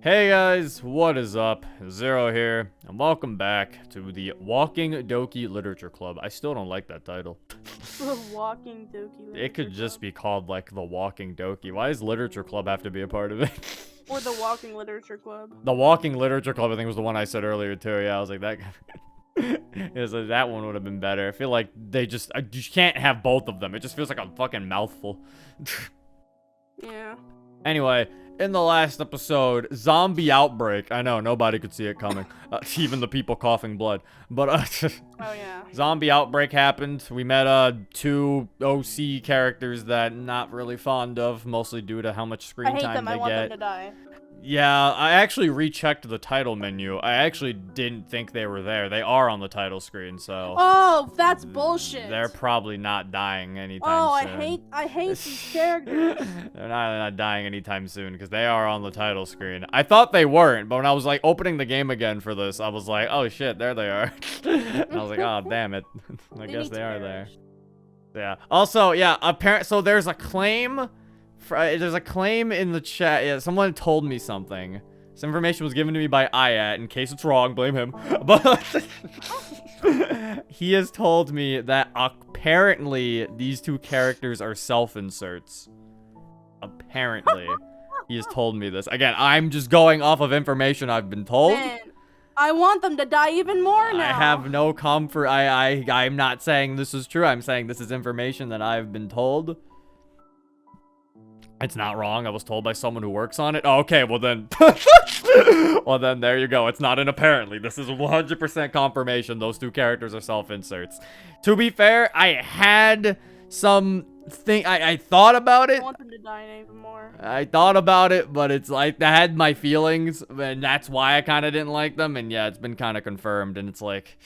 Hey guys, what is up? Zero here, and welcome back to the Walking Doki Literature Club. I still don't like that title. The Walking Doki Literature It could just Club. be called like the Walking Doki. Why does Literature Club have to be a part of it? Or the Walking Literature Club. The Walking Literature Club, I think, was the one I said earlier too. Yeah, I was like that. That one would have been better. I feel like they just you can't have both of them. It just feels like a fucking mouthful. Yeah. Anyway, in the last episode, zombie outbreak. I know, nobody could see it coming. Even the people coughing blood. But, Oh yeah. zombie outbreak happened. We met, two OC characters that not really fond of, mostly due to how much screen I hate time them. they I want get. them to die. Yeah, I actually rechecked the title menu. I actually didn't think they were there. They are on the title screen, so... Oh, that's bullshit. They're probably not dying anytime soon. I hate these characters. They're not dying anytime soon because they are on the title screen. I thought they weren't, but when I was like opening the game again for this, I was like, oh shit, there they are. And I was like, oh damn it. I guess they are there. Yeah. Also, yeah, so there's a claim. There's a claim in the chat. Yeah, someone told me something. This information was given to me by Ayat. In case it's wrong, blame him. But he has told me that apparently these two characters are self-inserts. Apparently. He has told me this. Again, I'm just going off of information I've been told. Man, I want them to die even more now. I have no comfort. I'm not saying this is true. I'm saying this is information that I've been told. It's not wrong. I was told by someone who works on it. Oh, okay, well then... well then, there you go. It's not an apparently. This is 100% confirmation. Those two characters are self-inserts. To be fair, I had some... I thought about it. I want them to die even more. I thought about it, but it's like... I had my feelings, and that's why I kind of didn't like them. And yeah, it's been kind of confirmed, and it's like...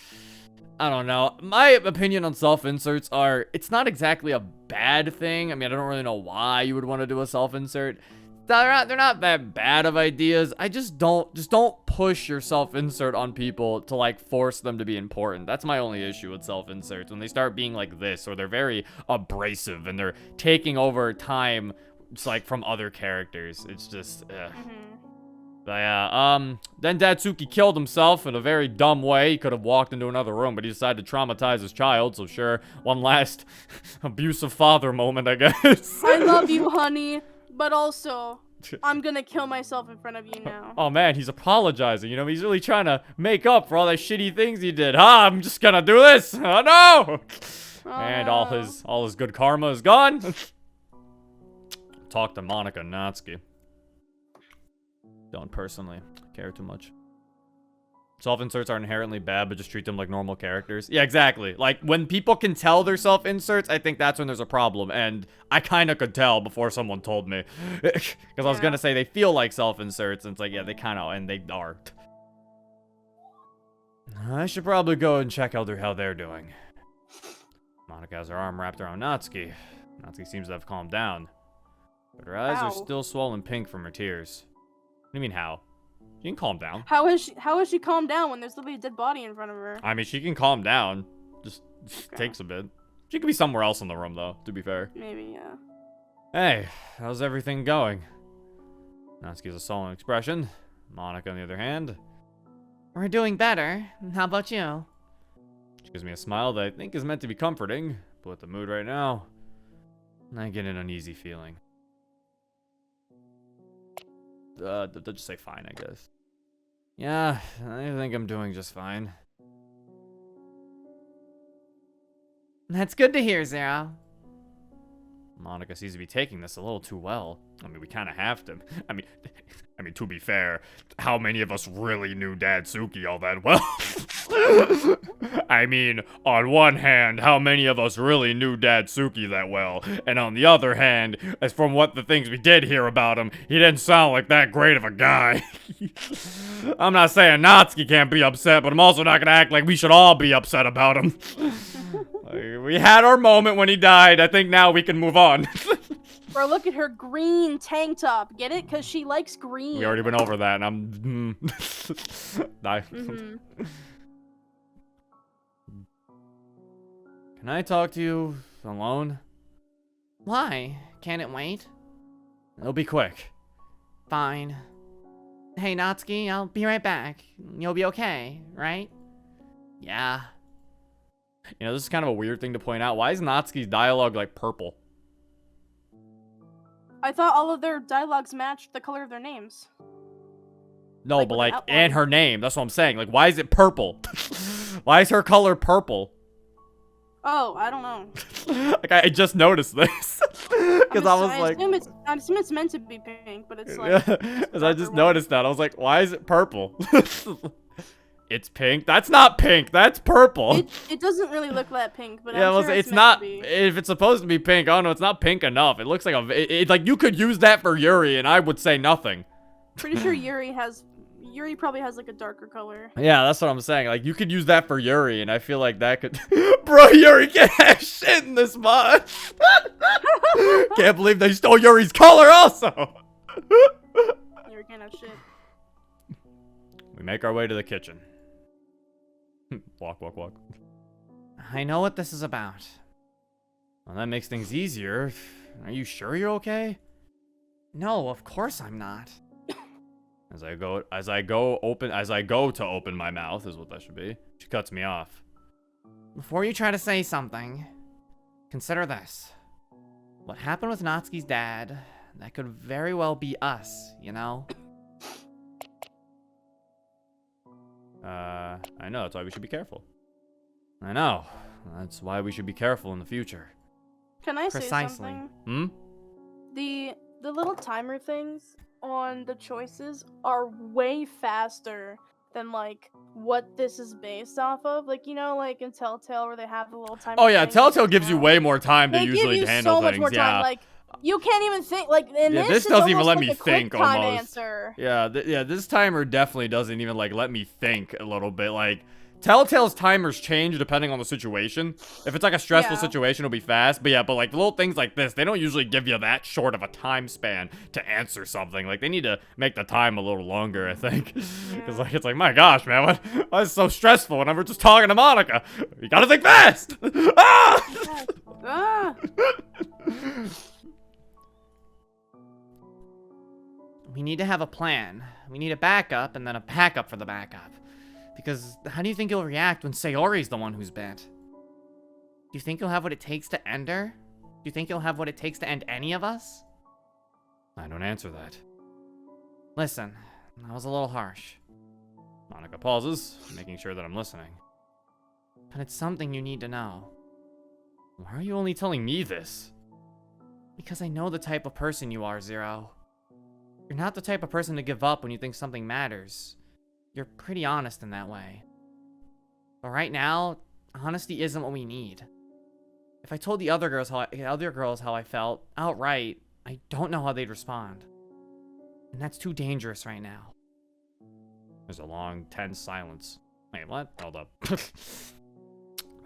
I don't know. My opinion on self-inserts are, it's not exactly a bad thing. I mean, I don't really know why you would want to do a self-insert. They're not that bad of ideas. I just don't push your self-insert on people to like force them to be important. That's my only issue with self-inserts. When they start being like this, or they're very abrasive and they're taking over time, it's like from other characters. It's just, But yeah, then Datsuki killed himself in a very dumb way. He could have walked into another room, but he decided to traumatize his child, so sure, one last abusive father moment, I guess. I love you, honey, but also, I'm gonna kill myself in front of you now. Oh man, he's apologizing, you know, he's really trying to make up for all the shitty things he did. I'm just gonna do this! Oh no! And no. all his good karma is gone. Talk to Monica Natsuki. Don't personally care too much. Self-inserts are inherently bad, but just treat them like normal characters. Yeah, exactly. Like, when people can tell they're self-inserts, I think that's when there's a problem. And I kind of could tell before someone told me. Because I was going to say they feel like self-inserts, and it's like, yeah, they kind of, and they are. I should probably go and check out how they're doing. Monica has her arm wrapped around Natsuki. Natsuki seems to have calmed down. But her eyes are still swollen pink from her tears. What do you mean, how? She can calm down. How is she calmed down when there's literally a dead body in front of her? I mean, she can calm down. Just takes a bit. She could be somewhere else in the room, though, to be fair. Maybe, yeah. Hey, how's everything going? Natsuki has a sullen expression. Monica, on the other hand. We're doing better. How about you? She gives me a smile that I think is meant to be comforting. But with the mood right now, I get an uneasy feeling. They'll just say fine, I guess. Yeah, I think I'm doing just fine. That's good to hear, Zero. Monica seems to be taking this a little too well. I mean, we kind of have to. I mean, to be fair, how many of us really knew Datsuki all that well? I mean, on one hand, how many of us really knew Datsuki that well? And on the other hand, as from what the things we did hear about him, he didn't sound like that great of a guy. I'm not saying Natsuki can't be upset, but I'm also not gonna act like we should all be upset about him. We had our moment when he died. I think now we can move on. Bro, look at her green tank top. Get it? Because she likes green. We already went over that, and I'm... Can I talk to you alone? Why? Can it wait? It'll be quick. Fine. Hey, Natsuki, I'll be right back. You'll be okay, right? Yeah. You know, this is kind of a weird thing to point out. Why is Natsuki's dialogue, like, purple? I thought all of their dialogues matched the color of their names. No, Like, but, with like, an outline. and her name. That's what I'm saying. Like, why is it purple? Why is her color purple? Oh, I don't know. Like, I just noticed this. Because I was like... I assume it's meant to be pink, but it's like... Because I just noticed that. I was like, why is it purple? It's pink? That's not pink. That's purple. It doesn't really look that pink, but Yeah, I'm well, sure it's meant not. to be. If it's supposed to be pink, oh no, it's not pink enough. It looks like like you could use that for Yuri, and I would say nothing. Pretty sure Yuri probably has like a darker color. Yeah, that's what I'm saying. Like you could use that for Yuri, and I feel like that could. Bro, Yuri can't have shit in this mod. Can't believe they stole Yuri's color, also. Yuri can't have shit. We make our way to the kitchen. Walk. I know what this is about. Well, that makes things easier. Are you sure you're okay? No, of course I'm not. As I go to open my mouth is what that should be. She cuts me off. Before you try to say something, consider this. What happened with Natsuki's dad, that could very well be us, you know? I know, that's why we should be careful. I know. That's why we should be careful in the future. Can I say Precisely. something? The little timer things on the choices are way faster than like what this is based off of. Like, you know, like in Telltale where they have the little timer. Oh yeah, thing Telltale that gives you count. way more time to They give usually you handle so much things. more Yeah. time. Like you can't even think. Like in Yeah, this, this it's doesn't even almost let like me a quick think, time almost. answer. Yeah, this timer definitely doesn't even like let me think a little bit. Like Telltale's timers change depending on the situation. If it's like a stressful Yeah. situation, it'll be fast. But like little things like this, they don't usually give you that short of a time span to answer something. Like they need to make the time a little longer, I think. Because like it's like, my gosh, man, why is it so stressful when we're just talking to Monica? You gotta think fast. Ah! Ah. We need to have a plan. We need a backup and then a backup for the backup. Because how do you think you'll react when Sayori's the one who's bit? Do you think you'll have what it takes to end her? Do you think you'll have what it takes to end any of us? I don't answer that. Listen, that was a little harsh. Monica pauses, making sure that I'm listening. But it's something you need to know. Why are you only telling me this? Because I know the type of person you are, Zero. You're not the type of person to give up when you think something matters. You're pretty honest in that way. But right now, honesty isn't what we need. If I told the other girls how I felt outright, I don't know how they'd respond. And that's too dangerous right now. There's a long, tense silence. Wait, what? Hold up. If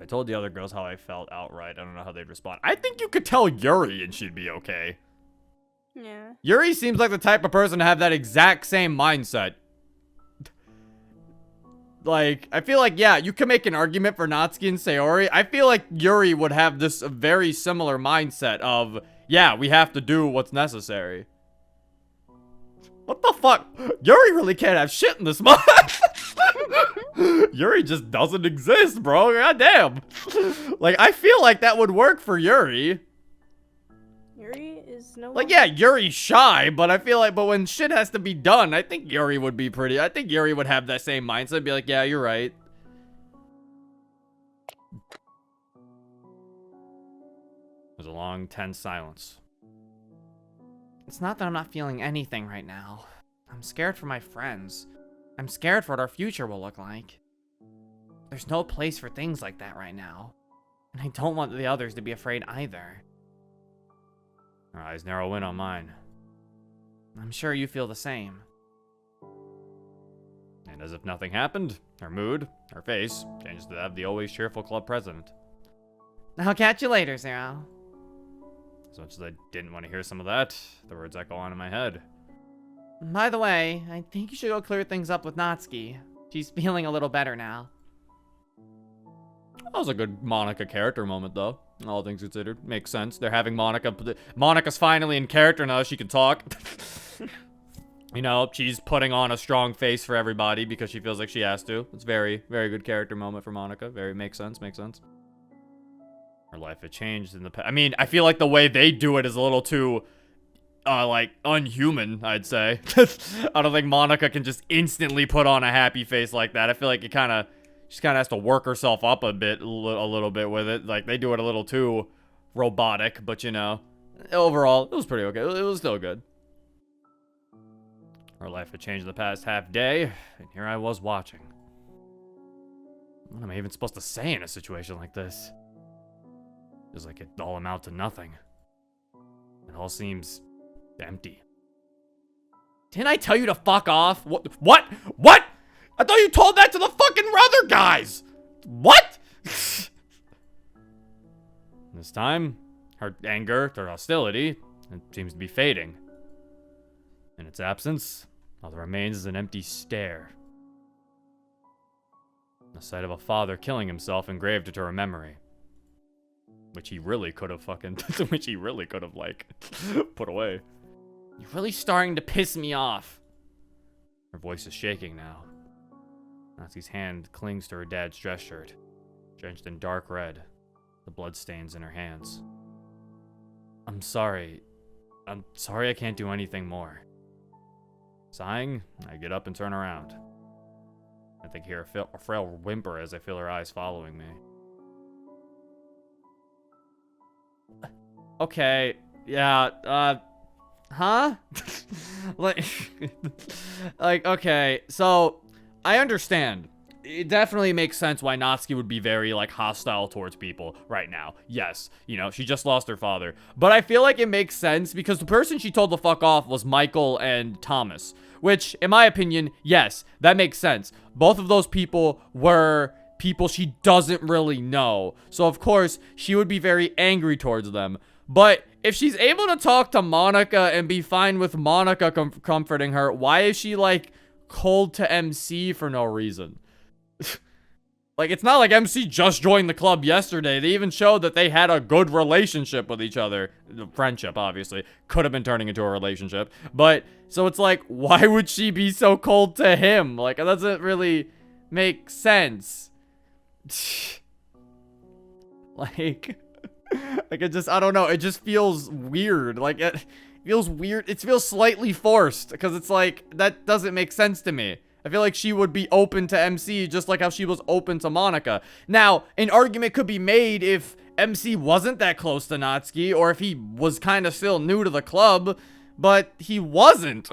I told the other girls how I felt outright, I don't know how they'd respond. I think you could tell Yuri and she'd be okay. Yeah. Yuri seems like the type of person to have that exact same mindset. Like, I feel like, yeah, you can make an argument for Natsuki and Sayori. I feel like Yuri would have this very similar mindset of, yeah, we have to do what's necessary. What the fuck? Yuri really can't have shit in this mod. Yuri just doesn't exist, bro. Goddamn. Like, I feel like that would work for Yuri. Yuri is no. Like, yeah, Yuri's shy, but I feel like, but when shit has to be done, I think Yuri would be pretty, I think Yuri would have that same mindset, be like, yeah, you're right. There's a long, tense silence. It's not that I'm not feeling anything right now. I'm scared for my friends. I'm scared for what our future will look like. There's no place for things like that right now. And I don't want the others to be afraid either. Her eyes narrow in on mine. I'm sure you feel the same. And as if nothing happened, her mood, her face, changes to that of the always cheerful club president. I'll catch you later, Zero. As much as I didn't want to hear some of that, the words echo on in my head. By the way, I think you should go clear things up with Natsuki. She's feeling a little better now. That was a good Monica character moment, though. All things considered. Makes sense. They're having Monica. Monica's finally in character now. She can talk. You know, she's putting on a strong face for everybody because she feels like she has to. It's very, very good character moment for Monica. Very makes sense, makes sense. Her life had changed in the past. I mean, I feel like the way they do it is a little too, like, unhuman, I'd say. I don't think Monica can just instantly put on a happy face like that. I feel like she kind of has to work herself up a little bit with it. Like, they do it a little too robotic, but, you know, overall, it was pretty okay. It was still good. Her life had changed in the past half day, and here I was watching. What am I even supposed to say in a situation like this? Feels like it all amounts to nothing. It all seems empty. Didn't I tell you to fuck off? What? I thought you told that to the fucking other guys! What? This time, her anger, her hostility, it seems to be fading. In its absence, all that remains is an empty stare. The sight of a father killing himself engraved into her memory. Which he really could have like, put away. You're really starting to piss me off. Her voice is shaking now. Natsuki's hand clings to her dad's dress shirt, drenched in dark red, the blood stains in her hands. I'm sorry I can't do anything more. Sighing, I get up and turn around. I think I hear a frail whimper as I feel her eyes following me. Okay, yeah, huh? like, okay, so, I understand. It definitely makes sense why Natsuki would be very, like, hostile towards people right now. Yes, you know, she just lost her father. But I feel like it makes sense because the person she told to fuck off was Michael and Thomas. Which, in my opinion, yes, that makes sense. Both of those people were people she doesn't really know. So, of course, she would be very angry towards them. But if she's able to talk to Monica and be fine with Monica comforting her, why is she, like, cold to MC for no reason? Like, it's not like MC just joined the club yesterday. They even showed that they had a good relationship with each other. Friendship, obviously. Could have been turning into a relationship. But, so it's like, why would she be so cold to him? Like, it doesn't really make sense. like I don't know. It just feels weird. Like, it feels weird. It feels slightly forced. Because it's like, that doesn't make sense to me. I feel like she would be open to MC just like how she was open to Monica. Now, an argument could be made if MC wasn't that close to Natsuki, or if he was kind of still new to the club, but he wasn't.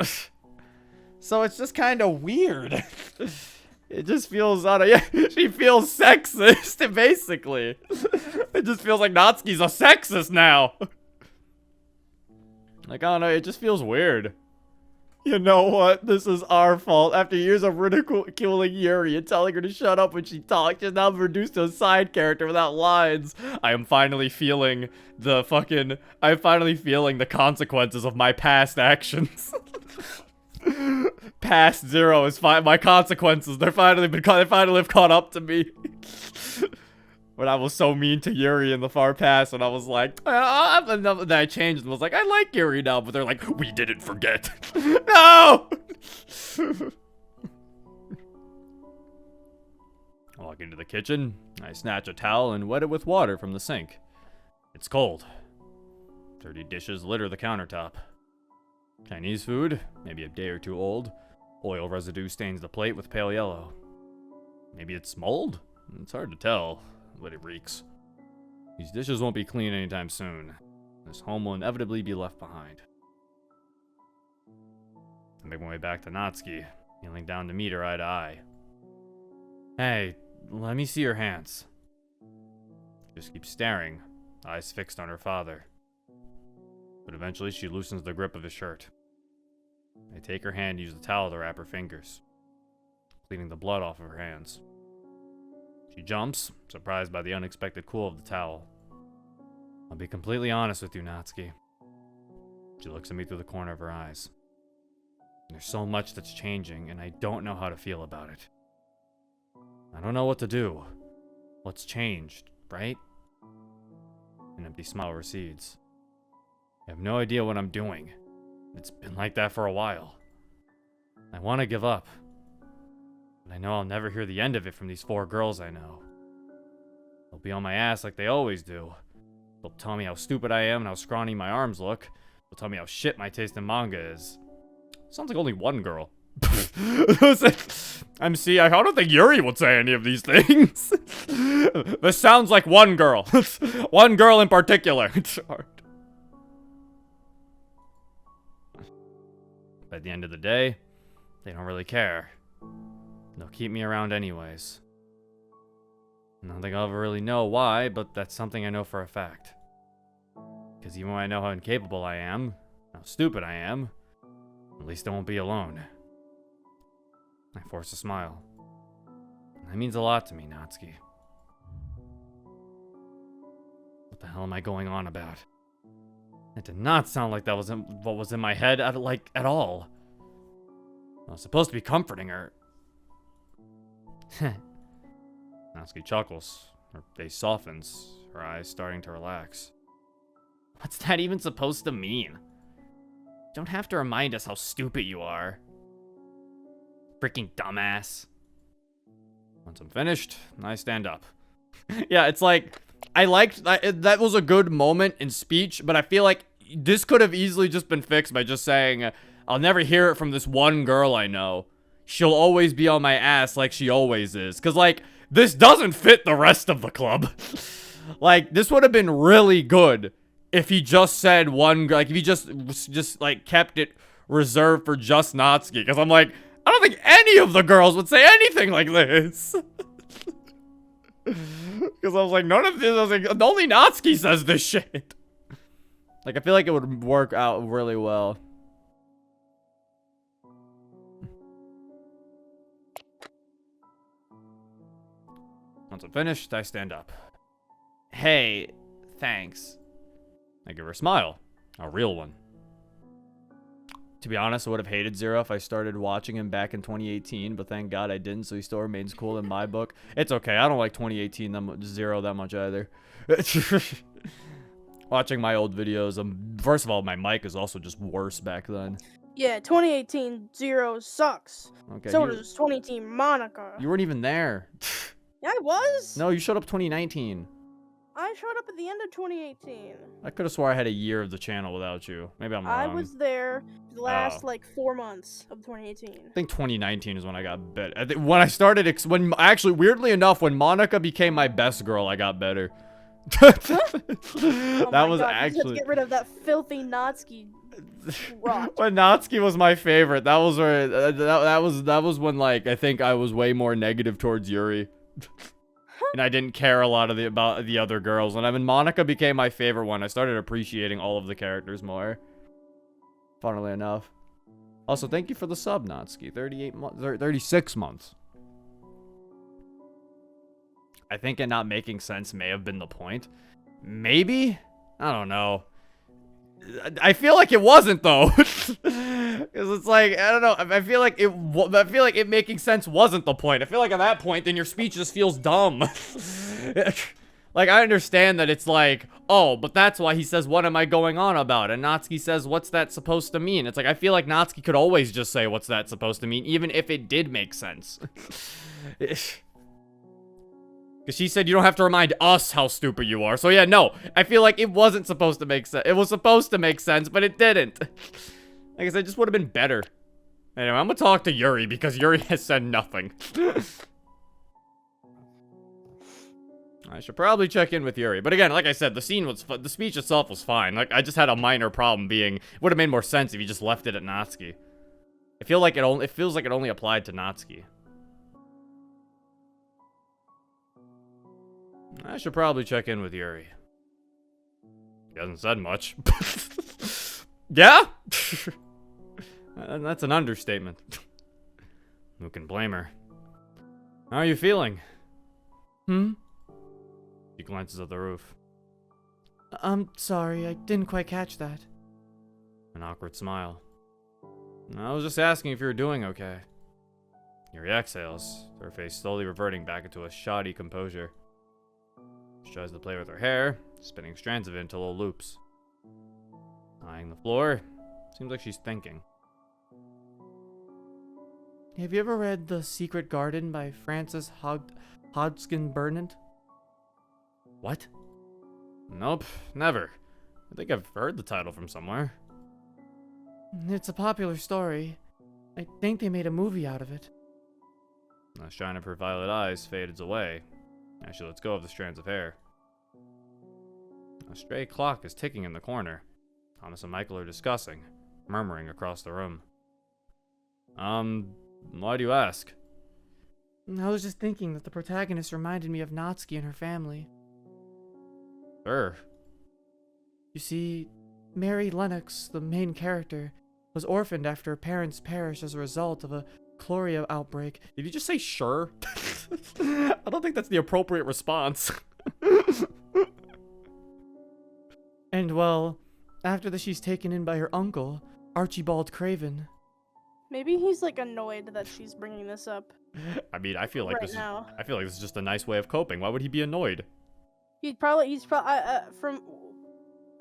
So it's just kind of weird. It just feels, she feels sexist, basically. It just feels like Natsuki's a sexist now. Like, I don't know, it just feels weird. You know what? This is our fault. After years of ridiculing Yuri and telling her to shut up when she talks, she's now reduced to a side character without lines. I'm finally feeling the consequences of my past actions. Past Zero is my consequences. They finally have caught up to me. When I was so mean to Yuri in the far past, and I was like, then I changed and was like, I like Yuri now, but they're like, we didn't forget. No! I walk into the kitchen, I snatch a towel and wet it with water from the sink. It's cold. Dirty dishes litter the countertop. Chinese food, maybe a day or two old. Oil residue stains the plate with pale yellow. Maybe it's mold? It's hard to tell. But it reeks. These dishes won't be clean anytime soon. This home will inevitably be left behind. I make my way back to Natsuki, kneeling down to meet her eye to eye. Hey, let me see your hands. She just keeps staring, eyes fixed on her father. But eventually she loosens the grip of his shirt. I take her hand and use the towel to wrap her fingers, cleaning the blood off of her hands. She jumps, surprised by the unexpected cool of the towel. I'll be completely honest with you, Natsuki. She looks at me through the corner of her eyes. There's so much that's changing, and I don't know how to feel about it. I don't know what to do. What's changed, right? An empty smile recedes. I have no idea what I'm doing. It's been like that for a while. I want to give up. But I know I'll never hear the end of it from these 4 girls I know. They'll be on my ass like they always do. They'll tell me how stupid I am and how scrawny my arms look. They'll tell me how shit my taste in manga is. Sounds like only one girl. MC, I don't think Yuri would say any of these things. This sounds like one girl. One girl in particular. At the end of the day, they don't really care. They'll keep me around anyways. I don't think I'll ever really know why, but that's something I know for a fact. Because even when I know how incapable I am, how stupid I am, at least I won't be alone. I force a smile. That means a lot to me, Natsuki. What the hell am I going on about? It did not sound like that was what was in my head at all. I was supposed to be comforting her. Natsuki chuckles. Her face softens, her eyes starting to relax. What's that even supposed to mean? Don't have to remind us how stupid you are. Freaking dumbass. Once I'm finished, I stand up. Yeah, it's like, I liked, that was a good moment in speech, but I feel like this could have easily just been fixed by just saying, I'll never hear it from this one girl I know. She'll always be on my ass like she always is. Because, like, this doesn't fit the rest of the club. Like, this would have been really good if he just said one, like, if he just like, kept it reserved for just Natsuki. Because I'm like, I don't think any of the girls would say anything like this. Because I was like, none of this, I was like, only Natsuki says this shit. Like, I feel like it would work out really well. Once I'm finished, I stand up. Hey, thanks. I give her a smile. A real one. To be honest, I would have hated Zero if I started watching him back in 2018, but thank God I didn't, so he still remains cool in my book. It's okay, I don't like 2018 Zero that much either. Watching my old videos, first of all, my mic is also just worse back then. Yeah, 2018 Zero sucks. Okay, So does 2018 Monica. you weren't even there. Yeah, I was. No, you showed up 2019. I showed up at the end of 2018. I could have swore I had a year of the channel without you. Maybe I'm wrong. I was there the last like 4 months of 2018. I think 2019 is when I got better. I think when I started, actually, weirdly enough, when Monica became my best girl, I got better. That was actually. Let's get rid of that filthy Natsuki rot. When Natsuki was my favorite, that was where that was when, like, I think I was way more negative towards Yuri. And I didn't care a lot about the other girls. When Monica became my favorite one, I started appreciating all of the characters more. Funnily enough. Also, thank you for the sub, Natsuki. 36 months. I think it not making sense may have been the point. Maybe? I don't know. I feel like it wasn't, though. Because it's like, I don't know. I feel like it making sense wasn't the point. I feel like at that point, then your speech just feels dumb. Like, I understand that it's like, oh, but that's why he says, what am I going on about? And Natsuki says, what's that supposed to mean? It's like, I feel like Natsuki could always just say, what's that supposed to mean? Even if it did make sense. Because she said you don't have to remind us how stupid you are. So yeah, no. I feel like it wasn't supposed to make sense. It was supposed to make sense, but it didn't. Like I said, it just would have been better. Anyway, I'm going to talk to Yuri because Yuri has said nothing. I should probably check in with Yuri. But again, like I said, the speech itself was fine. Like, I just had a minor problem being, it would have made more sense if you just left it at Natsuki. It feels like it only applied to Natsuki. I should probably check in with Yuri. He hasn't said much. Yeah? That's an understatement. Who can blame her? How are you feeling? She glances at the roof. I'm sorry, I didn't quite catch that. An awkward smile. I was just asking if you were doing okay. Yuri exhales, her face slowly reverting back into a shoddy composure. She tries to play with her hair, spinning strands of it into little loops. Eyeing the floor, seems like she's thinking. Have you ever read The Secret Garden by Frances Hodgkin Burnett? What? Nope, never. I think I've heard the title from somewhere. It's a popular story. I think they made a movie out of it. The shine of her violet eyes fades away as she lets go of the strands of hair. A stray clock is ticking in the corner. Thomas and Michael are discussing, murmuring across the room. Why do you ask? I was just thinking that the protagonist reminded me of Natsuki and her family. Sure. You see, Mary Lennox, the main character, was orphaned after her parents perished as a result of a chloria outbreak. Did you just say sure? I don't think that's the appropriate response. And well, after that she's taken in by her uncle, Archibald Craven. Maybe he's like annoyed that she's bringing this up. I mean, I feel like Right this now. is. I feel like this is just a nice way of coping. Why would he be annoyed? He's probably from.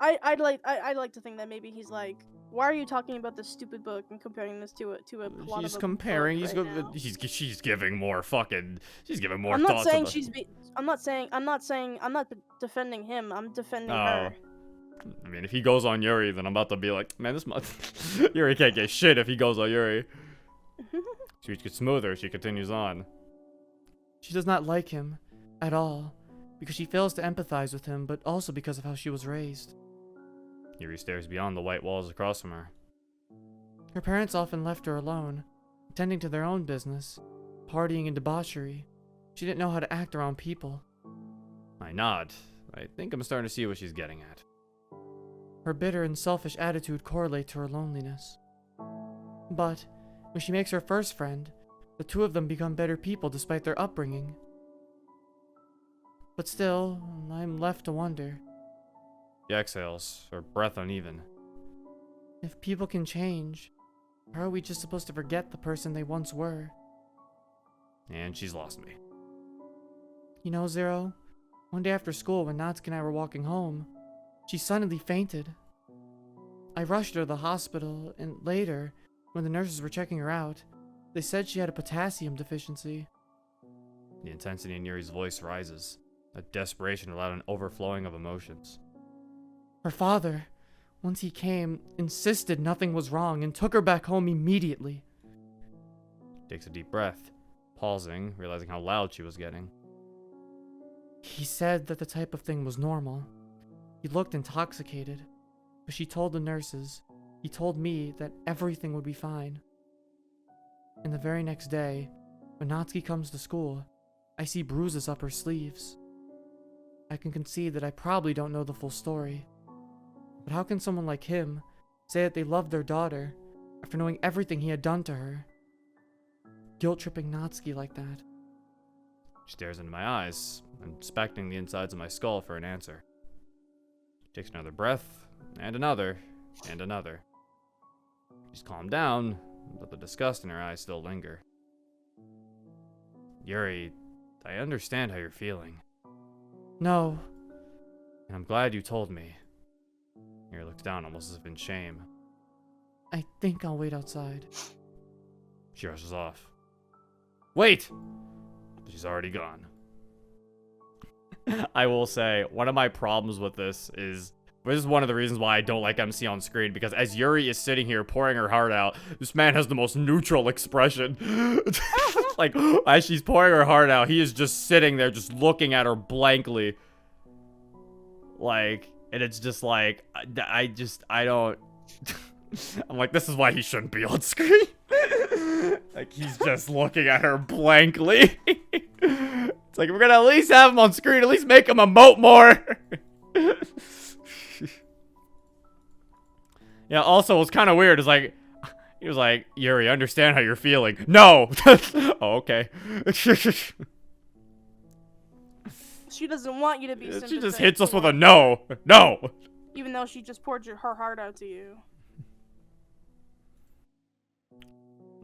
I'd like to think that maybe he's like, why are you talking about this stupid book and comparing this to a plot He's of a comparing. book He's right now? she's giving more fucking. She's giving more I'm not thought saying to the, I'm not defending him. I'm defending Oh. her. I mean, if he goes on Yuri, then I'm about to be like, man, Yuri can't get shit if he goes on Yuri. She gets smoother. She continues on. She does not like him at all, because she fails to empathize with him, but also because of how she was raised. Yuri stares beyond the white walls across from her. Her parents often left her alone, attending to their own business, partying and debauchery. She didn't know how to act around people. I nod. I think I'm starting to see what she's getting at. Her bitter and selfish attitude correlates to her loneliness. But when she makes her first friend, the two of them become better people despite their upbringing. But still, I'm left to wonder. She exhales, her breath uneven. If people can change, how are we just supposed to forget the person they once were? And she's lost me. You know, Zero, one day after school when Natsuki and I were walking home, she suddenly fainted. I rushed her to the hospital, and later, when the nurses were checking her out, they said she had a potassium deficiency. The intensity in Yuri's voice rises, a desperation without an overflowing of emotions. Her father, once he came, insisted nothing was wrong and took her back home immediately. Takes a deep breath, pausing, realizing how loud she was getting. He said that the type of thing was normal. He looked intoxicated, but she told the nurses, he told me that everything would be fine. And the very next day, when Natsuki comes to school, I see bruises up her sleeves. I can concede that I probably don't know the full story. But how can someone like him say that they loved their daughter after knowing everything he had done to her? Guilt-tripping Natsuki like that. She stares into my eyes, inspecting the insides of my skull for an answer. She takes another breath, and another, and another. She's calmed down, but the disgust in her eyes still linger. Yuri, I understand how you're feeling. No. And I'm glad you told me. Yuri looks down almost as if in shame. I think I'll wait outside. She rushes off. Wait! She's already gone. I will say, one of my problems with this is one of the reasons why I don't like MC on screen, because as Yuri is sitting here pouring her heart out, this man has the most neutral expression. Like, as she's pouring her heart out, he is just sitting there just looking at her blankly. Like, and it's just like, I don't... I'm like, this is why he shouldn't be on screen. Like, he's just looking at her blankly. It's like, if we're gonna at least have him on screen, at least make him emote more. Yeah, also, what's kind of weird is like, he was like, Yuri, I understand how you're feeling. No! Oh, okay. She doesn't want you to be She sympathetic. just hits us to with her, a no. No! even though she just poured her heart out to you.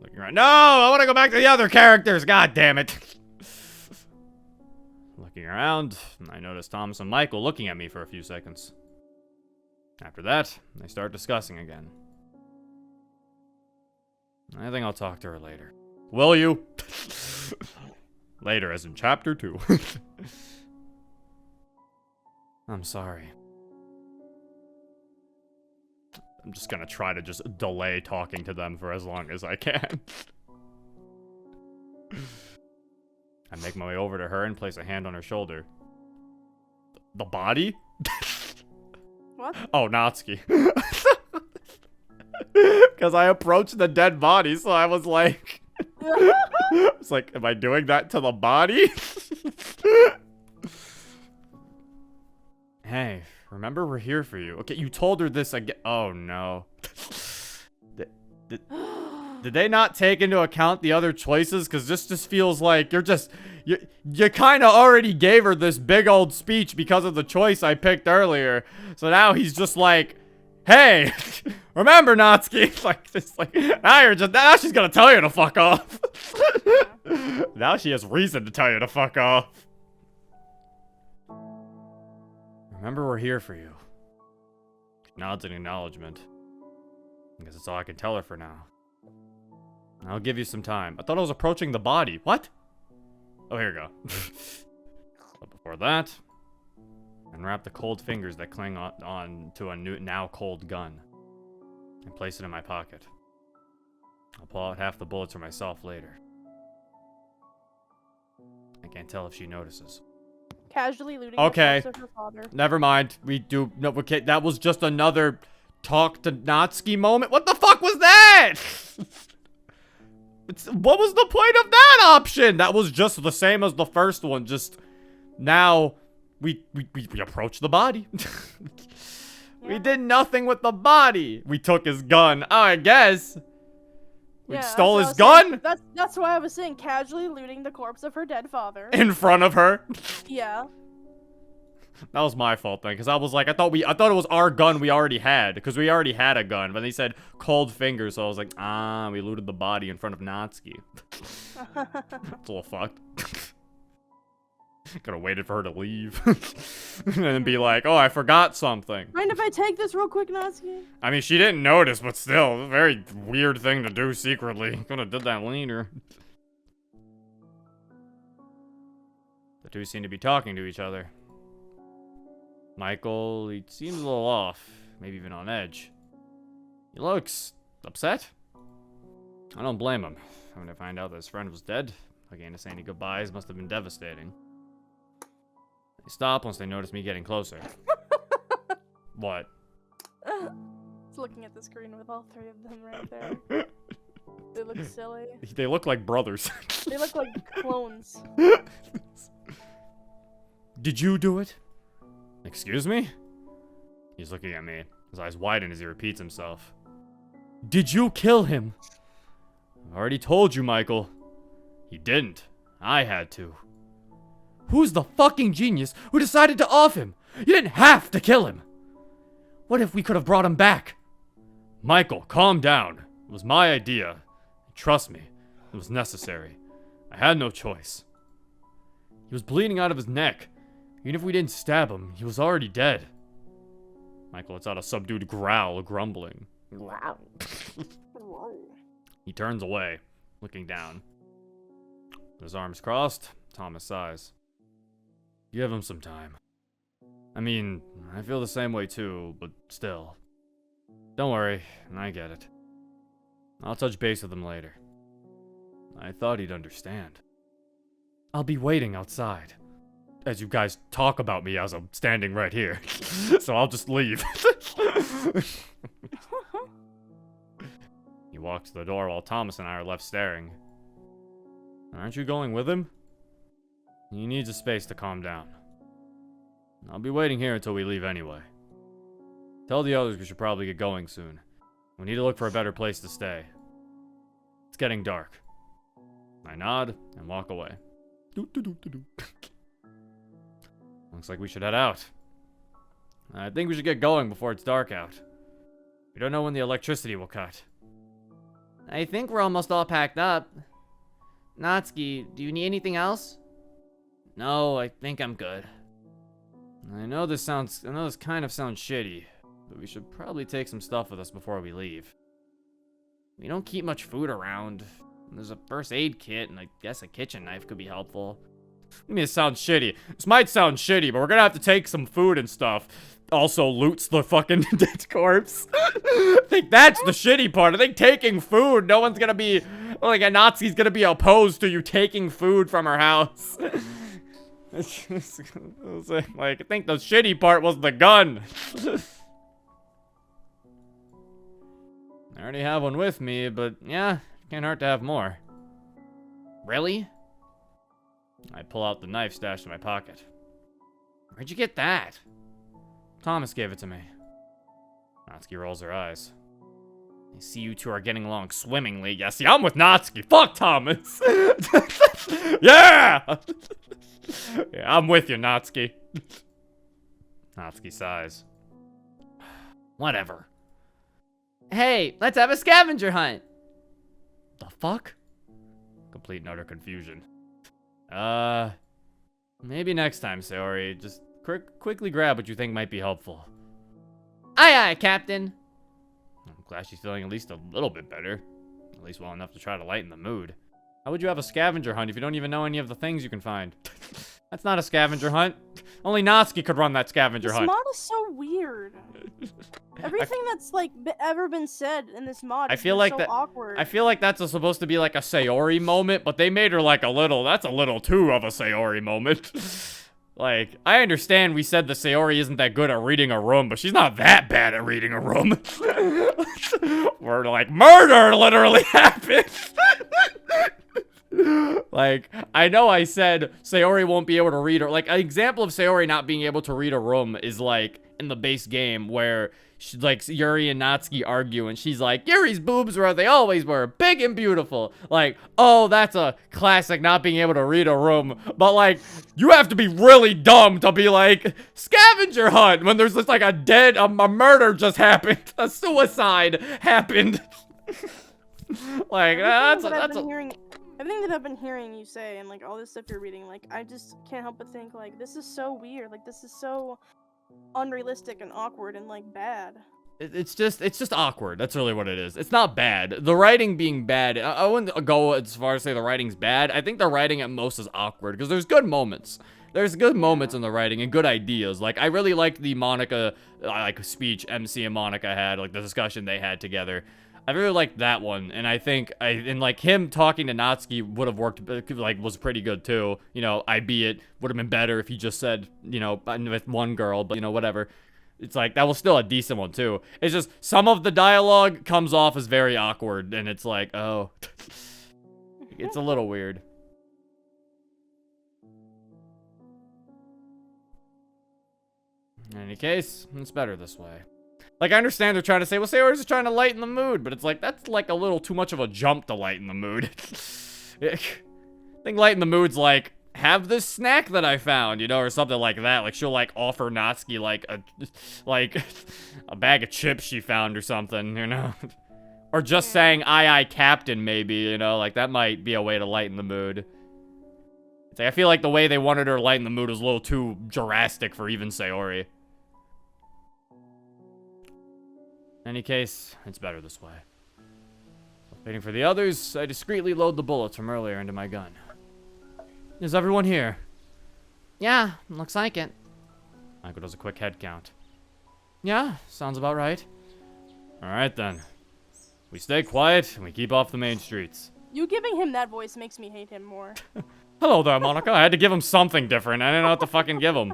Looking around. No! I want to go back to the other characters! God damn it! Looking around, I notice Thomas and Michael looking at me for a few seconds. After that, they start discussing again. I think I'll talk to her later. Will you? Later, as in chapter 2. I'm sorry. I'm just gonna try to just delay talking to them for as long as I can. I make my way over to her and place a hand on her shoulder. The body? What? Oh, Natsuki. Because I approached the dead body, so I was like... It's like, am I doing that to the body? Hey, remember we're here for you. Okay, you told her this again. Oh, no. Did they not take into account the other choices? Because this just feels like you kind of already gave her this big old speech because of the choice I picked earlier. So now he's just like, hey, remember Natsuki? Now she's gonna tell you to fuck off. Now she has reason to tell you to fuck off. Remember we're here for you. Nods in acknowledgement. I guess that's all I can tell her for now. I'll give you some time. I thought I was approaching the body. What? Oh, here we go. But before that, unwrap the cold fingers that cling on to a now cold gun and place it in my pocket. I'll pull out half the bullets for myself later. I can't tell if she notices. Casually looting Okay. the corpse of her father. Never mind. We do no. Okay, that was just another talk to Natsuki moment. What the fuck was that? What was the point of that option? That was just the same as the first one. Just now, we approached the body. We Yeah. did nothing with the body. We took his gun. Oh, I guess. We Yeah, stole that's his what I was gun saying. That's why I was saying casually looting the corpse of her dead father. in front of her. Yeah. That was my fault then, because I was like, I thought it was our gun we already had, because we already had a gun, but they said cold fingers, so I was like, we looted the body in front of Natsuki. It's a little fucked. Could've waited for her to leave. And then be like, oh, I forgot something. Mind if I take this real quick, Natsuki? I mean, she didn't notice, but still, a very weird thing to do secretly. Could've did that later. The two seem to be talking to each other. Michael, he seems a little off, maybe even on edge. He looks upset. I don't blame him. When I find out that his friend was dead, again to say any goodbyes must have been devastating. They stop once they notice me getting closer. What? It's looking at the screen with all three of them right there. They look silly. They look like brothers. They look like clones. Did you do it? Excuse me? He's looking at me. His eyes widen as he repeats himself. Did you kill him? I've already told you, Michael. He didn't. I had to. Who's the fucking genius who decided to off him? You didn't have to kill him. What if we could have brought him back? Michael, calm down. It was my idea. Trust me, it was necessary. I had no choice. He was bleeding out of his neck. Even if we didn't stab him, he was already dead. Michael lets out a subdued growl, grumbling. Wow. He turns away, looking down. With his arms crossed, Thomas sighs. Give him some time. I mean, I feel the same way too, but still. Don't worry, I get it. I'll touch base with him later. I thought he'd understand. I'll be waiting outside. As you guys talk about me as I'm standing right here. So I'll just leave. He walks to the door while Thomas and I are left staring. Aren't you going with him? He needs a space to calm down. I'll be waiting here until we leave anyway. Tell the others we should probably get going soon. We need to look for a better place to stay. It's getting dark. I nod and walk away. Looks like we should head out. I think we should get going before it's dark out. We don't know when the electricity will cut. I think we're almost all packed up. Natsuki, do you need anything else? No, I think I'm good. I know this kind of sounds shitty, but we should probably take some stuff with us before we leave. We don't keep much food around. There's a first aid kit, and I guess a kitchen knife could be helpful. I mean, it sounds shitty. This might sound shitty, but we're gonna have to take some food and stuff. Also loots the fucking dead corpse. I think that's the shitty part. I think taking food, no one's gonna be, like, a Nazi's gonna be opposed to you taking food from her house. Like, I think the shitty part was the gun. I already have one with me, but yeah, can't hurt to have more. Really? I pull out the knife stashed in my pocket. Where'd you get that? Thomas gave it to me. Natsuki rolls her eyes. I see you two are getting along swimmingly. Yeah, see, I'm with Natsuki. Fuck Thomas. Yeah! Yeah, I'm with you, Natsuki. Natsuki sighs. Whatever. Hey, let's have a scavenger hunt. The fuck? Complete and utter confusion. Maybe next time, Sayori. Just quickly grab what you think might be helpful. Aye, aye, Captain. I'm glad she's feeling at least a little bit better. At least well enough to try to lighten the mood. How would you have a scavenger hunt if you don't even know any of the things you can find? That's not a scavenger hunt. Only Natsuki could run that scavenger hunt. This mod is so weird. Everything that's like ever been said in this mod is so awkward. I feel like that's supposed to be like a Sayori moment, but they made her like that's a little too of a Sayori moment. Like, I understand we said the Sayori isn't that good at reading a room, but she's not that bad at reading a room. Where like murder literally happened. Like, I know I said Sayori won't be able to read, or like an example of Sayori not being able to read a room is like in the base game where she, like, Yuri and Natsuki argue and she's like, Yuri's boobs were they always were, big and beautiful. Like, oh, that's a classic not being able to read a room. But like, you have to be really dumb to be like, scavenger hunt when there's just like a murder just happened, a suicide happened. Like, everything that I've been hearing you say and like all this stuff you're reading, like I just can't help but think like this is so weird, like this is so unrealistic and awkward and like bad. It's just awkward. That's really what it is. It's not bad. The writing being bad, I wouldn't go as far as say the writing's bad. I think the writing at most is awkward because there's good moments. There's good moments in the writing and good ideas. Like, I really liked the Monica, like, speech MC and Monica had, like, the discussion they had together. I really liked that one, and I think, and like, him talking to Natsuki would have worked, like, was pretty good, too. You know, it would have been better if he just said, you know, with one girl, but, you know, whatever. It's like, that was still a decent one, too. It's just, some of the dialogue comes off as very awkward, and it's like, oh. It's a little weird. In any case, it's better this way. Like, I understand they're trying to say, well, Sayori's just trying to lighten the mood, but it's like, that's like a little too much of a jump to lighten the mood. I think lighten the mood's like, have this snack that I found, you know, or something like that. Like, she'll like offer Natsuki like a bag of chips she found or something, you know? Or just saying, aye, Captain, maybe, you know? Like, that might be a way to lighten the mood. It's like, I feel like the way they wanted her to lighten the mood was a little too drastic for even Sayori. In any case, it's better this way. Waiting for the others, I discreetly load the bullets from earlier into my gun. Is everyone here? Yeah, looks like it. Michael does a quick head count. Yeah, sounds about right. Alright then. We stay quiet and we keep off the main streets. You giving him that voice makes me hate him more. Hello there, Monica. I had to give him something different. I didn't know what to fucking give him.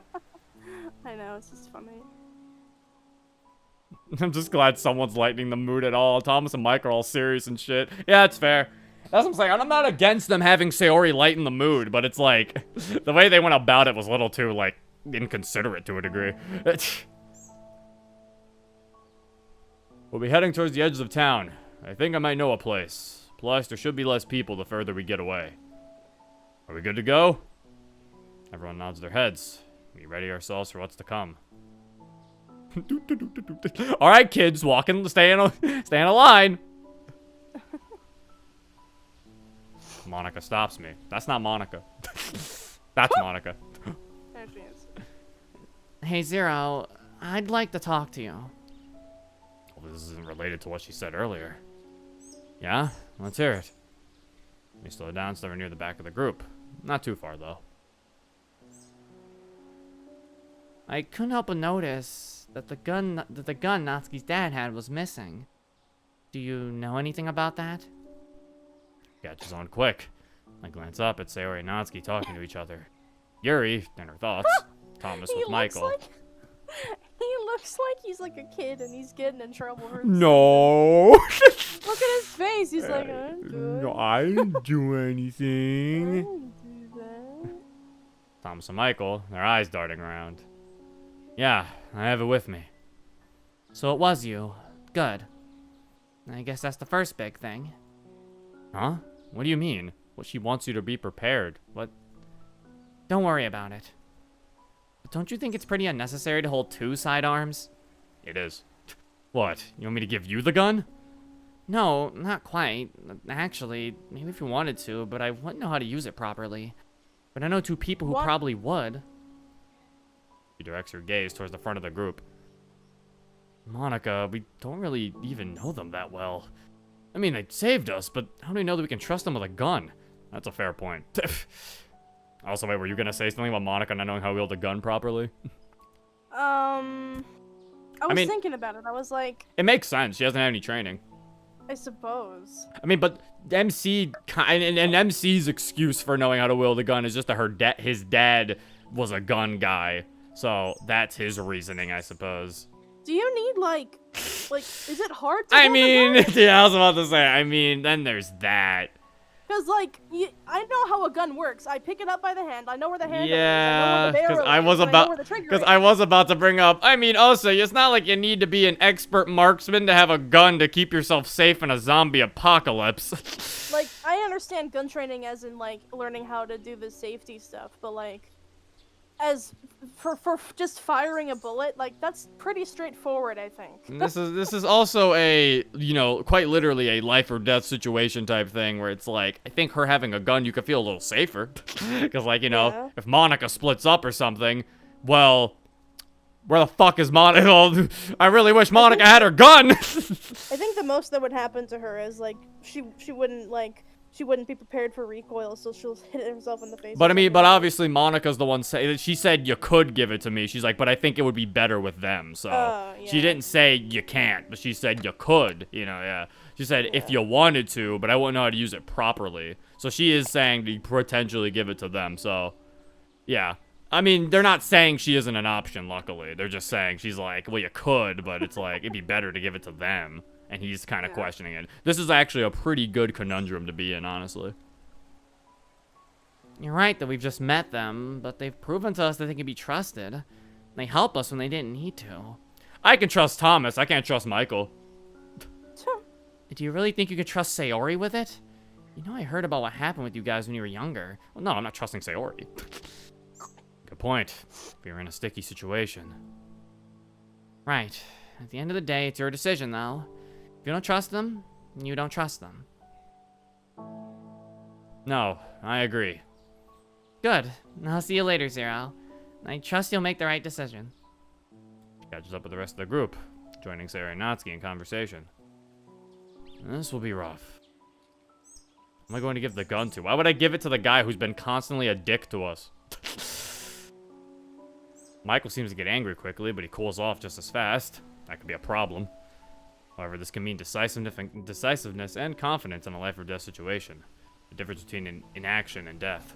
I know, it's just funny. I'm just glad someone's lightening the mood at all. Thomas and Mike are all serious and shit. Yeah, it's fair. That's what I'm saying. I'm not against them having Sayori lighten the mood, but it's like, the way they went about it was a little too, like, inconsiderate to a degree. We'll be heading towards the edges of town. I think I might know a place. Plus, there should be less people the further we get away. Are we good to go? Everyone nods their heads. We ready ourselves for what's to come. All right, kids, stay in a line. Monica stops me. That's not Monica. That's Monica. There she is. Hey, Zero, I'd like to talk to you. Well, this isn't related to what she said earlier. Yeah? Let's hear it. We slow down, so we're near the back of the group. Not too far, though. I couldn't help but notice that the gun Natsuki's dad had was missing. Do you know anything about that? Catches on quick. I glance up at Sayori and Natsuki talking to each other. Yuri, in her thoughts. Thomas with Michael. He looks like he's like a kid and he's getting in trouble for No. Look at his face. He's like, I'm good. No, I didn't do I anything. didn't do that. Thomas and Michael, their eyes darting around. Yeah, I have it with me. So it was you. Good. I guess that's the first big thing. Huh? What do you mean? Well, she wants you to be prepared. What? Don't worry about it. But don't you think it's pretty unnecessary to hold 2 sidearms? It is. What? You want me to give you the gun? No, not quite. Actually, maybe if you wanted to, but I wouldn't know how to use it properly. But I know 2 people who What? probably would. She directs her gaze towards the front of the group. Monica, we don't really even know them that well. I mean, they saved us, but how do we know that we can trust them with a gun? That's a fair point. Also, wait, were you gonna say something about Monica not knowing how to wield a gun properly? I was mean- thinking about it. I was like, It makes sense. She doesn't have any training. I suppose. I mean, but and MC's excuse for knowing how to wield a gun is just that his dad was a gun guy. So that's his reasoning, I suppose. Do you need like, is it hard to I hold a mean, gun? yeah, I was about to say, I mean, then there's that. Because, like, I know how a gun works. I pick it up by the hand. I know where the handle Yeah, is. I know where the barrel I was is. about, I know where the trigger because is. I was about to bring up. I mean, also, it's not like you need to be an expert marksman to have a gun to keep yourself safe in a zombie apocalypse. Like, I understand gun training as in, like, learning how to do the safety stuff, but, like, as for just firing a bullet, like, that's pretty straightforward, I think. And this is also a, you know, quite literally a life or death situation type thing where it's like, I think her having a gun, you could feel a little safer. Because, like, you know, Yeah. if Monica splits up or something, well, where the fuck is Monica? Well, I really wish Monica had her gun. I think the most that would happen to her is, like, she wouldn't be prepared for recoil, so she'll hit herself in the face. But I or mean, something. but obviously Monica's the one she said you could give it to me. She's like, but I think it would be better with them. So she yeah. didn't say you can't, but she said you could. You know, yeah. She said if you wanted to, but I wouldn't know how to use it properly. So she is saying to potentially give it to them. So yeah. I mean, they're not saying she isn't an option, luckily. They're just saying she's like, well, you could, but it's like, it'd be better to give it to them. And he's kind of questioning it. This is actually a pretty good conundrum to be in, honestly. You're right that we've just met them, but they've proven to us that they can be trusted. They help us when they didn't need to. I can trust Thomas. I can't trust Michael. Do you really think you could trust Sayori with it? You know I heard about what happened with you guys when you were younger. Well, no, I'm not trusting Sayori. Good point. We were in a sticky situation. Right. At the end of the day, it's your decision, though. If you don't trust them, you don't trust them. No, I agree. Good. I'll see you later, Zero. I trust you'll make the right decision. She catches up with the rest of the group, joining Sarah and Natsuki in conversation. This will be rough. Who am I going to give the gun to? Why would I give it to the guy who's been constantly a dick to us? Michael seems to get angry quickly, but he cools off just as fast. That could be a problem. However, this can mean decisiveness and confidence in a life or death situation. The difference between inaction and death.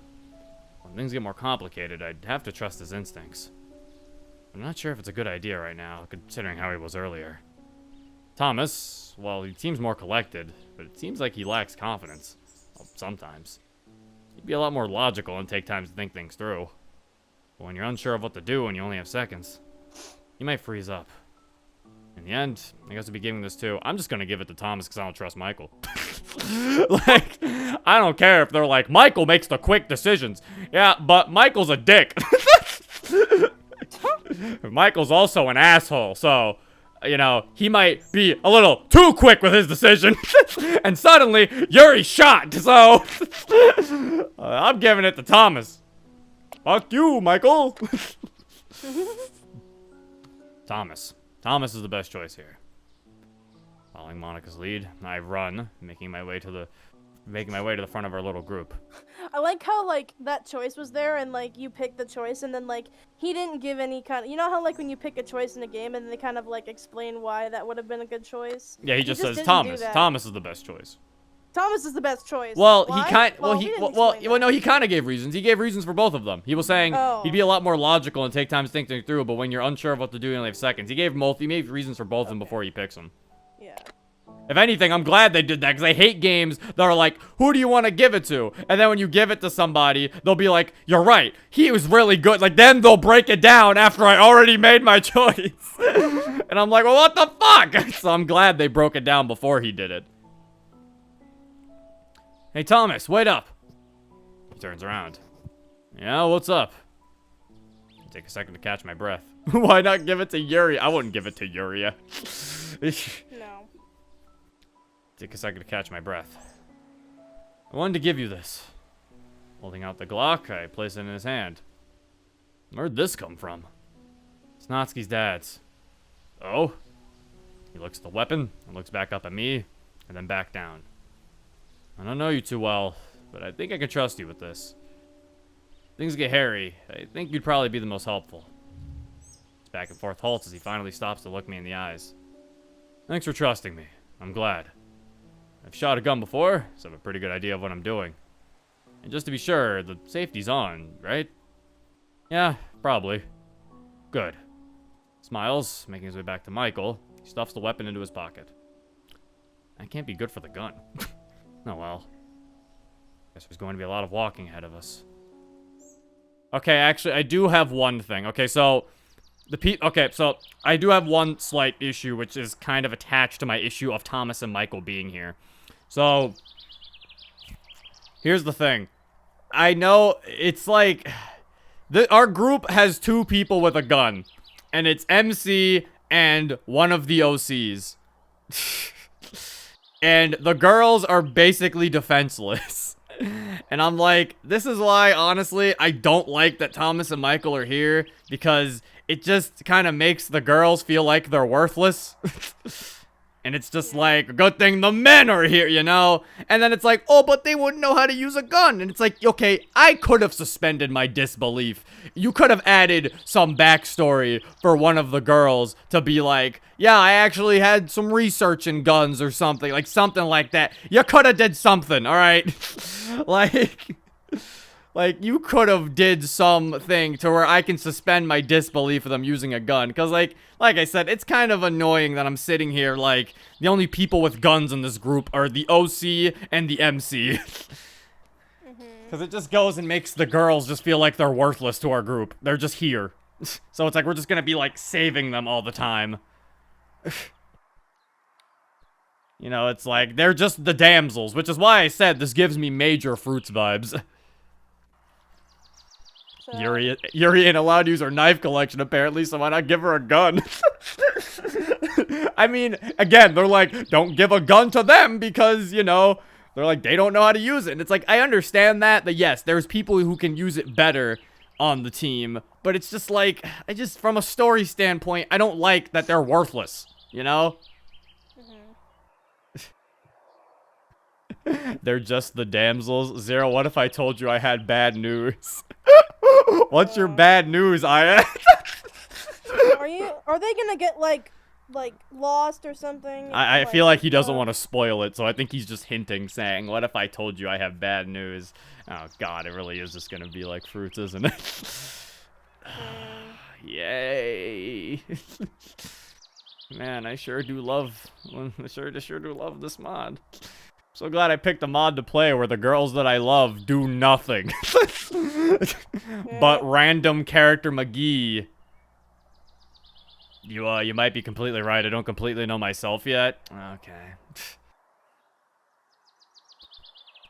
When things get more complicated, I'd have to trust his instincts. I'm not sure if it's a good idea right now, considering how he was earlier. Thomas, well, he seems more collected, but it seems like he lacks confidence. Well, sometimes. He'd be a lot more logical and take time to think things through. But when you're unsure of what to do and you only have seconds, you might freeze up. In the end, I guess I'll be giving this to, I'm just gonna give it to Thomas because I don't trust Michael. Like, I don't care if they're like, Michael makes the quick decisions. Yeah, but Michael's a dick. Michael's also an asshole, so, you know, he might be a little too quick with his decision. And suddenly, Yuri's shot, so, I'm giving it to Thomas. Fuck you, Michael. Thomas. Thomas is the best choice here. Following Monica's lead, I run, making my way to the making my way to the front of our little group. I like how, like, that choice was there, and, like, you picked the choice, and then, like, he didn't give any kind of... You know how, like, when you pick a choice in a game, and they kind of, like, explain why that would have been a good choice? Yeah, he just says, didn't do Thomas. that. Thomas is the best choice. Thomas is the best choice. Well, Why? he didn't well, explain that. no, he kind of gave reasons. He gave reasons for both of them. He was saying Oh. he'd be a lot more logical and take time to think things through, but when you're unsure of what to do, you only have seconds. He gave reasons for both of them before he picks them. Yeah. If anything, I'm glad they did that, because I hate games that are like, who do you want to give it to? And then when you give it to somebody, they'll be like, you're right, he was really good. Like, then they'll break it down after I already made my choice. And I'm like, well, what the fuck? So I'm glad they broke it down before he did it. Hey, Thomas, wait up. He turns around. Yeah, what's up? I take a second to catch my breath. Why not give it to Yuri? I wouldn't give it to Yuria. No. Take a second to catch my breath. I wanted to give you this. Holding out the Glock, I place it in his hand. Where'd this come from? It's Natsuki's dad's. Oh? He looks at the weapon, and looks back up at me, and then back down. I don't know you too well, but I think I can trust you with this. Things get hairy. I think you'd probably be the most helpful. His back and forth halts as he finally stops to look me in the eyes. Thanks for trusting me. I'm glad. I've shot a gun before, so I have a pretty good idea of what I'm doing. And just to be sure, the safety's on, right? Yeah, probably. Good. Smiles, making his way back to Michael. He stuffs the weapon into his pocket. That can't be good for the gun. Oh well. Guess there's going to be a lot of walking ahead of us. Okay, actually, I do have one thing. Okay, so so I do have one slight issue, which is kind of attached to my issue of Thomas and Michael being here. So here's the thing. I know it's like our group has 2 people with a gun, and it's MC and one of the OCs. And the girls are basically defenseless. And I'm like, this is why, honestly, I don't like that Thomas and Michael are here, because it just kind of makes the girls feel like they're worthless. And it's just like, good thing the men are here, you know? And then it's like, oh, but they wouldn't know how to use a gun. And it's like, okay, I could have suspended my disbelief. You could have added some backstory for one of the girls to be like, yeah, I actually had some research in guns or something. Like, something like that. You could have did something, all right? Like, you could have did something to where I can suspend my disbelief of them using a gun. Because, like I said, it's kind of annoying that I'm sitting here, like, the only people with guns in this group are the OC and the MC. Because it just goes and makes the girls just feel like they're worthless to our group. They're just here. So it's like we're just going to be, like, saving them all the time. You know, it's like, they're just the damsels. Which is why I said this gives me major Fruits vibes. So, Yuri ain't allowed to use her knife collection, apparently, so why not give her a gun? I mean, again, they're like, don't give a gun to them because, you know, they're like, they don't know how to use it. And it's like, I understand that yes, there's people who can use it better on the team, but it's just like, from a story standpoint, I don't like that they're worthless, you know? They're just the damsels. Zero, what if I told you I had bad news? What's your bad news, Aya? Are they gonna get like lost or something? I feel like he doesn't want to spoil it, so I think he's just hinting, saying, what if I told you I have bad news? Oh god, it really is just gonna be like Fruits, isn't it? Yay. Man, I sure do love this mod. So glad I picked a mod to play where the girls that I love do nothing. But random character McGee. You might be completely right. I don't completely know myself yet. Okay.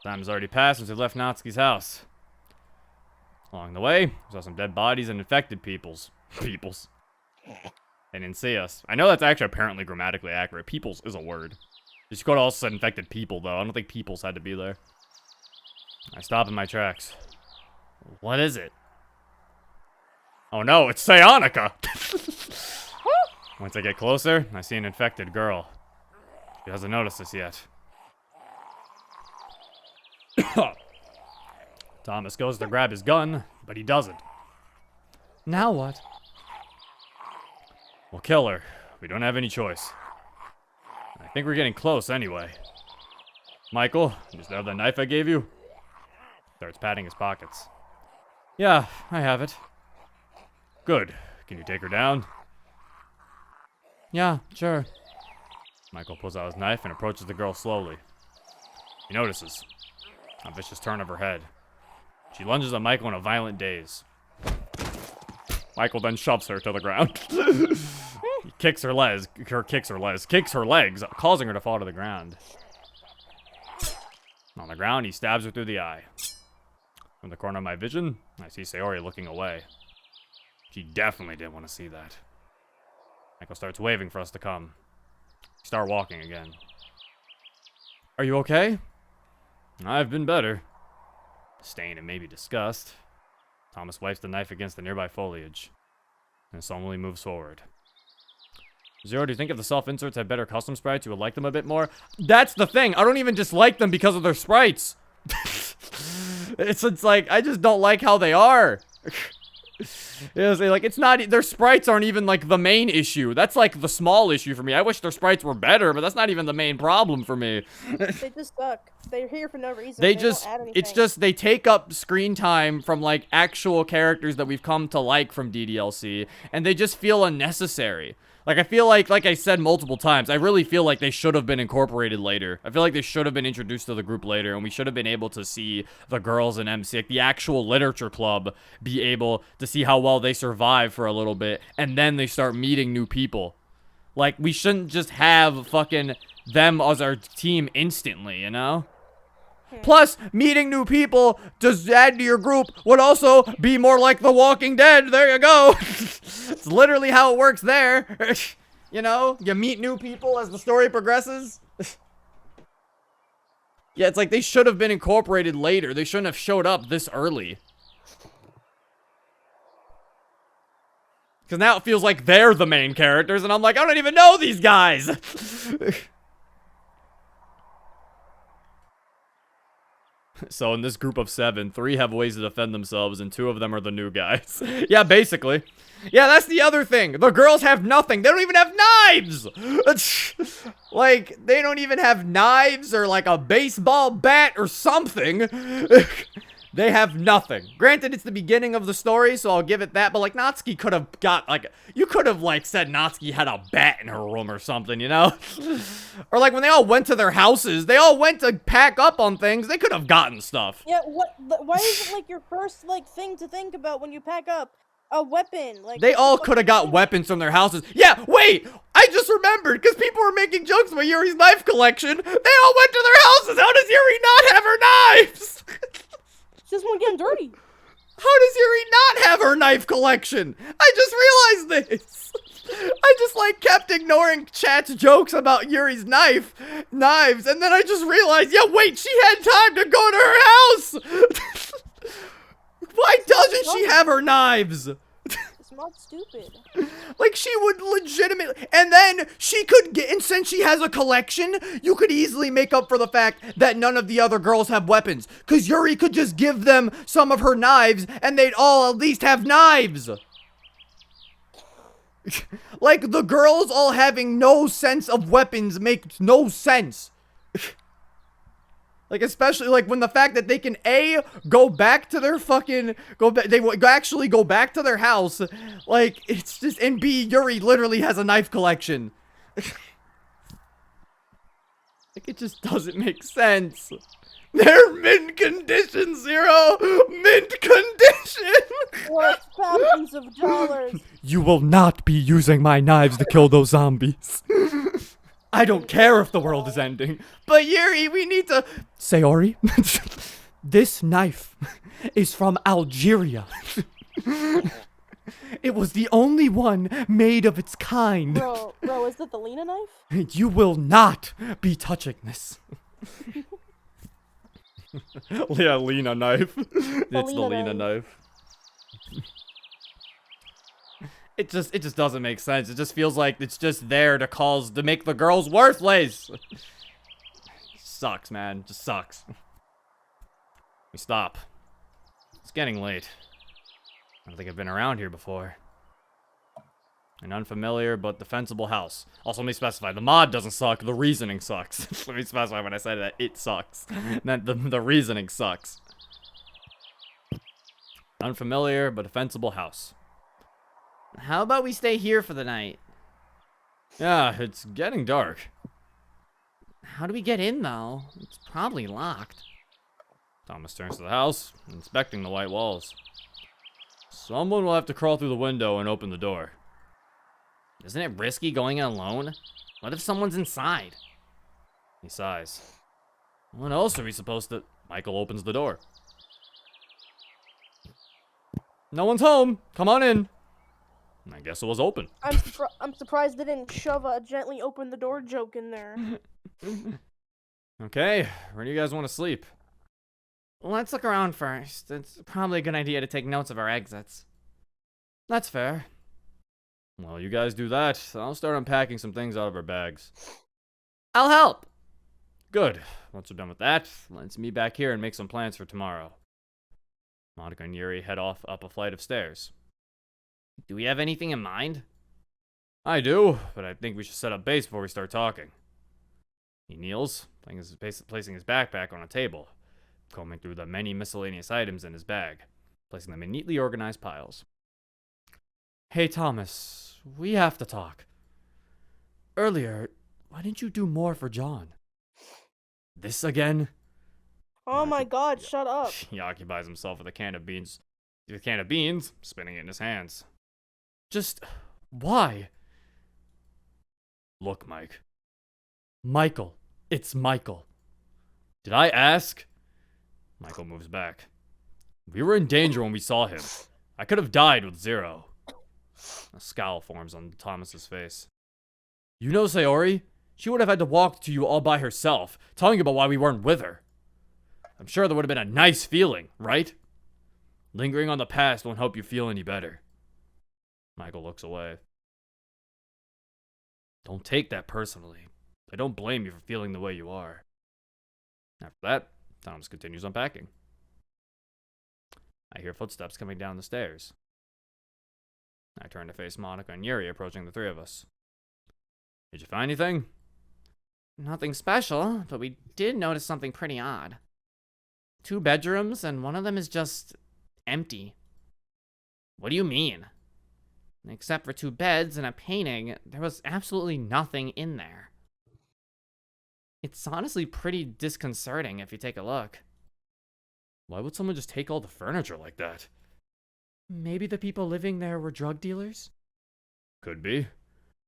Time has already passed since we left Natsuki's house. Along the way, we saw some dead bodies and infected peoples. Peoples. They didn't see us. I know that's actually apparently grammatically accurate. Peoples is a word. Just could also said infected people, though. I don't think peoples had to be there. I stop in my tracks. What is it? Oh no, it's Sayonica! Once I get closer, I see an infected girl. She hasn't noticed us yet. Thomas goes to grab his gun, but he doesn't. Now what? We'll kill her. We don't have any choice. I think we're getting close anyway. Michael, you still have that knife I gave you? Starts patting his pockets. Yeah, I have it. Good. Can you take her down? Yeah, sure. Michael pulls out his knife and approaches the girl slowly. He notices a vicious turn of her head. She lunges at Michael in a violent daze. Michael then shoves her to the ground. He kicks her legs, causing her to fall to the ground. On the ground, he stabs her through the eye. From the corner of my vision, I see Sayori looking away. She definitely didn't want to see that. Michael starts waving for us to come. We start walking again. Are you okay? I've been better. Stain and maybe disgust. Thomas wipes the knife against the nearby foliage and solemnly moves forward. Zero, do you think if the self-inserts had better custom sprites, you would like them a bit more? That's the thing. I don't even dislike them because of their sprites. it's like, I just don't like how they are. Like, it's not, their sprites aren't even, like, the main issue. That's, like, the small issue for me. I wish their sprites were better, but that's not even the main problem for me. They just suck. They're here for no reason. They don't just, add anything. it's just, they take up screen time from, like, actual characters that we've come to like from DDLC, and they just feel unnecessary. Like, I feel like I said multiple times, I really feel like they should have been incorporated later. I feel like they should have been introduced to the group later, and we should have been able to see the girls in MC, like the actual literature club, be able to see how well they survive for a little bit, and then they start meeting new people. Like, we shouldn't just have fucking them as our team instantly, you know? Plus, meeting new people to add to your group would also be more like The Walking Dead. There you go. It's literally how it works there. You know, you meet new people as the story progresses. Yeah, it's like they should have been incorporated later. They shouldn't have showed up this early. Because now it feels like they're the main characters, and I'm like, I don't even know these guys. So in this group of 7, 3 have ways to defend themselves, and 2 of them are the new guys. Yeah, basically. Yeah, that's the other thing. The girls have nothing. They don't even have knives. Like, they don't even have knives or like a baseball bat or something. They have nothing. Granted, it's the beginning of the story, so I'll give it that. But, like, Natsuki could have got, like... You could have, like, said Natsuki had a bat in her room or something, you know? Or, like, when they all went to their houses, they all went to pack up on things. They could have gotten stuff. Yeah, why is it, like, your first, like, thing to think about when you pack up a weapon? Like, They all could have got weapons from their houses. Yeah, wait! I just remembered, because people were making jokes about Yuri's knife collection. They all went to their houses! How does Yuri not have her knives? Just want to get them dirty. How does Yuri not have her knife collection? I just realized this. I just, like, kept ignoring chat's jokes about Yuri's knives, and then I just realized, yeah, wait, she had time to go to her house. Why doesn't she have her knives? It's not stupid. Like, she would legitimately, and then she could get, and since she has a collection, you could easily make up for the fact that none of the other girls have weapons, because Yuri could just give them some of her knives, and they'd all at least have knives. Like, the girls all having no sense of weapons makes no sense. Like, especially, like, when the fact that they can, A, go back to their fucking, actually go back to their house, like, it's just, and B, Yuri literally has a knife collection. Like, it just doesn't make sense. They're mint condition, Zero! Mint condition! Worth thousands of dollars. You will not be using my knives to kill those zombies. I don't care if the world is ending. But Yuri, we need to... Sayori, this knife is from Algeria. It was the only one made of its kind. Bro, is that the Lena knife? You will not be touching this. Yeah, Lena knife. It's the Lena knife. It just doesn't make sense. It just feels like it's just there to make the girls worthless. Sucks, man. Just sucks. We stop. It's getting late. I don't think I've been around here before. An unfamiliar but defensible house. Also, let me specify, the mod doesn't suck, the reasoning sucks. Let me specify when I say that it sucks. That the reasoning sucks. Unfamiliar but defensible house. How about we stay here for the night? Yeah, it's getting dark. How do we get in, though? It's probably locked. Thomas turns to the house, inspecting the white walls. Someone will have to crawl through the window and open the door. Isn't it risky going in alone? What if someone's inside? He sighs. When else are we supposed to... Michael opens the door. No one's home. Come on in. I guess it was open. I'm surprised they didn't shove a gently open the door joke in there. Okay, where do you guys want to sleep? Let's look around first. It's probably a good idea to take notes of our exits. That's fair. Well, you guys do that. I'll start unpacking some things out of our bags. I'll help. Good. Once we're done with that, let's meet back here and make some plans for tomorrow. Monica and Yuri head off up a flight of stairs. Do we have anything in mind? I do, but I think we should set up base before we start talking. He kneels, placing his backpack on a table, combing through the many miscellaneous items in his bag, placing them in neatly organized piles. Hey, Thomas, we have to talk. Earlier, why didn't you do more for John? This again? Oh my god, shut up. He occupies himself with a can of beans, spinning it in his hands. Just, why? Look, Mike. Michael. It's Michael. Did I ask? Michael moves back. We were in danger when we saw him. I could have died with Zero. A scowl forms on Thomas's face. You know Sayori? She would have had to walk to you all by herself, telling you about why we weren't with her. I'm sure that would have been a nice feeling, right? Lingering on the past won't help you feel any better. Michael looks away. Don't take that personally. I don't blame you for feeling the way you are. After that, Thomas continues unpacking. I hear footsteps coming down the stairs. I turn to face Monica and Yuri approaching the three of us. Did you find anything? Nothing special, but we did notice something pretty odd. 2 bedrooms, and one of them is just empty. What do you mean? Except for 2 beds and a painting, there was absolutely nothing in there. It's honestly pretty disconcerting if you take a look. Why would someone just take all the furniture like that? Maybe the people living there were drug dealers? Could be.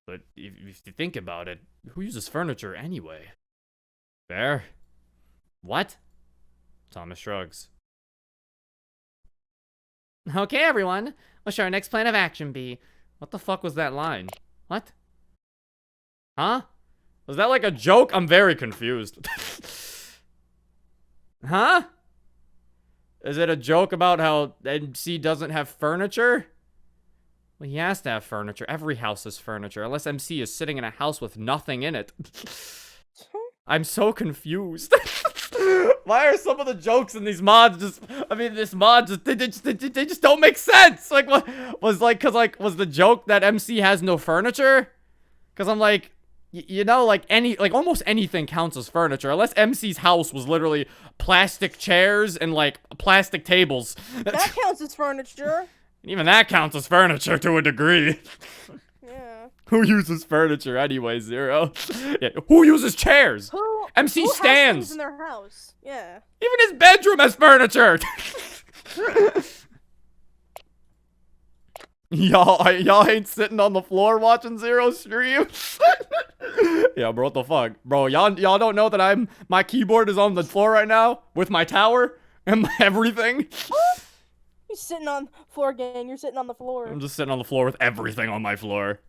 But if you think about it, who uses furniture anyway? Fair. What? Thomas shrugs. Okay, everyone. What should our next plan of action be? What the fuck was that line? What? Huh? Was that like a joke? I'm very confused. Huh? Is it a joke about how MC doesn't have furniture? Well, he has to have furniture. Every house has furniture, unless MC is sitting in a house with nothing in it. I'm so confused. Why are some of the jokes in these mods just... I mean, this mod just... They just don't make sense. Like, what... Was the joke that MC has no furniture? Because I'm like... You know, like, almost anything counts as furniture. Unless MC's house was literally plastic chairs and, like, plastic tables. That counts as furniture. Even that counts as furniture to a degree. Yeah. Who uses furniture anyway, Zero? Yeah, who uses chairs? MC who stands. has things in their house? Yeah. Even his bedroom has furniture. Y'all ain't sitting on the floor watching Zero stream. Yeah, bro, what the fuck, bro? Y'all don't know that my keyboard is on the floor right now with my tower and everything. You're sitting on floor, gang. You're sitting on the floor. I'm just sitting on the floor with everything on my floor.